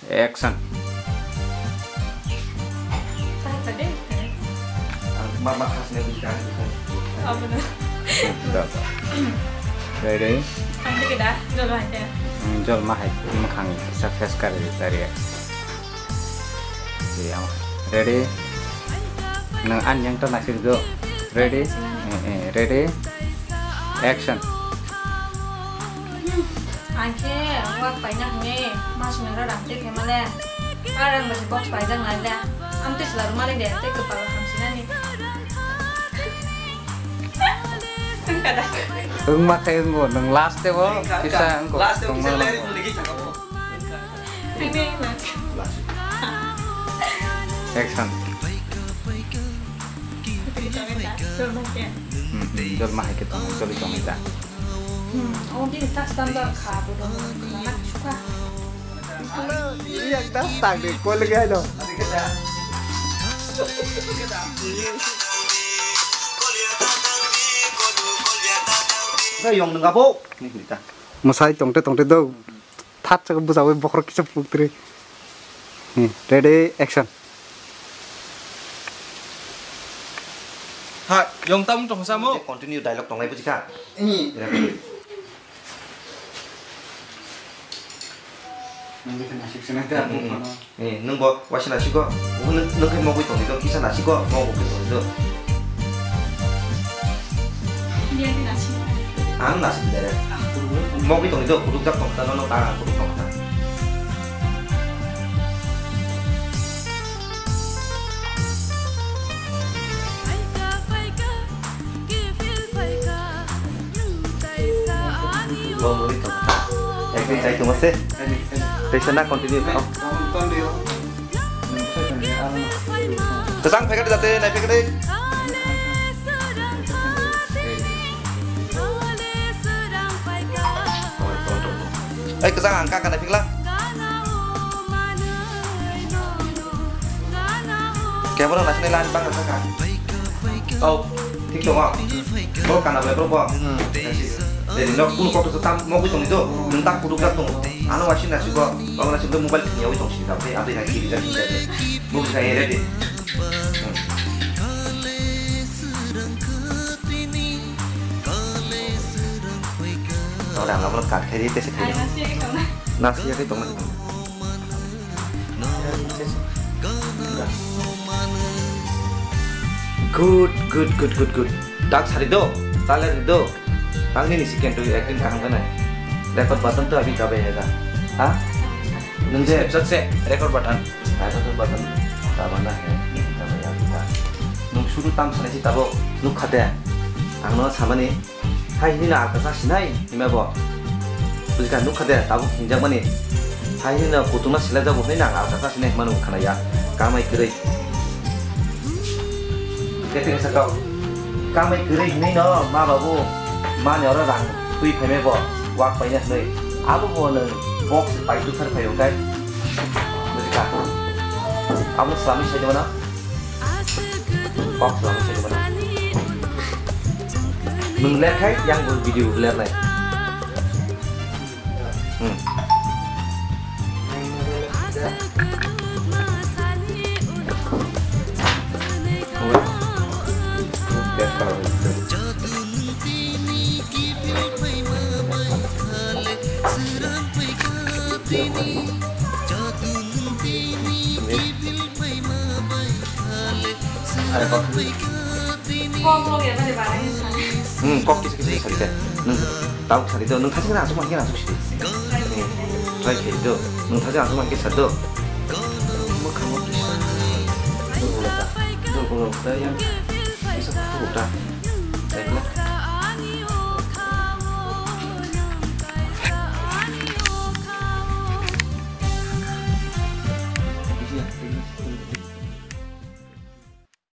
Action. Makasnya bicara gitu. Oh benar. Được. Ready? Nanti kita dulu aja. Jual mahal, makan surface kali tadi ya. Siap. Ready? Nang an yang tuh nasi dulu. Ready? Ready? Action. Anke, wak banyak nih. Mas ngira rantai gimana? Orang masih box panjang ada. Amtis selalu malah dia teh kepala hamsinan nih. Kada. Makai nang last deh wo. Bisa engko. Last tuh bisa lari lagi cakap. Ini lah. Action. Jual mahal kita, jual itu kita. Oh dia tak standar kabu dong. Anak suka. Iya, datang deh, kau lagi ada. Cái dùng đừng có bố. Nih kita. Masai tongte tuh, tat cakap busawai bokor kisah putri. Ready, action. Hai, dùng tâm trong sao mô? Continue dialog tong này bố chika. Nih, nung bo washi nasi ko. Nung kai mau tong itu kisah nasi ko mau tong itu. Dia di nasi. Ang nasi dere. Mau tong itu kudu jak tong tanah tangan kudu tong tanah. Mau mulai tong. Saya tunggu sih. Sana continue kau. Kesang pegang di tadi, naik pegang di. Kesang angka kan naik pegang. Kayak mana nasi nelan bang kesang. Oh, ঠিক তো বড় কানা বলে বড় jadi nak pun kau tu setam mau kita itu tentang kudu kartu anu wasin nasi gua kalau nasi gua mobile punya itu sih tapi apa yang kiri jadi mau saya ready orang nggak boleh kat kayak itu sih nasi ya itu mana good dak sari do taler do Tang ini sekian tuh acting kang kan record button tuh abis kabe ya kan ah nunggu Sukses, record button. record button tak mana ya kita bayar kita nung suruh tam sana sih tabo nuk kade ang no sama nih hai ini nak kasah sinai ini apa bukan nuk kade tabo hinjang mana hai ini nak kutu mas sila jabo ini nak kasah sinai manu kana ya kamai kiri kita sekau kamai kiri ini no ma babu mana orang orang tui pay me bo wak pay nya nih abu bo neng box pay tu ser pay oke mereka kamu selama saya di mana box selama saya di mana melihat kai yang video lihat nih ada kopi. Kok ya kan dibarengin. Kopi sekali deh. Tahu sekali itu. Nung kasih langsung makin langsung sih. Try itu. Nung kasih langsung makin satu. Mau kamu bisa. Tuh yang bisa tuh udah.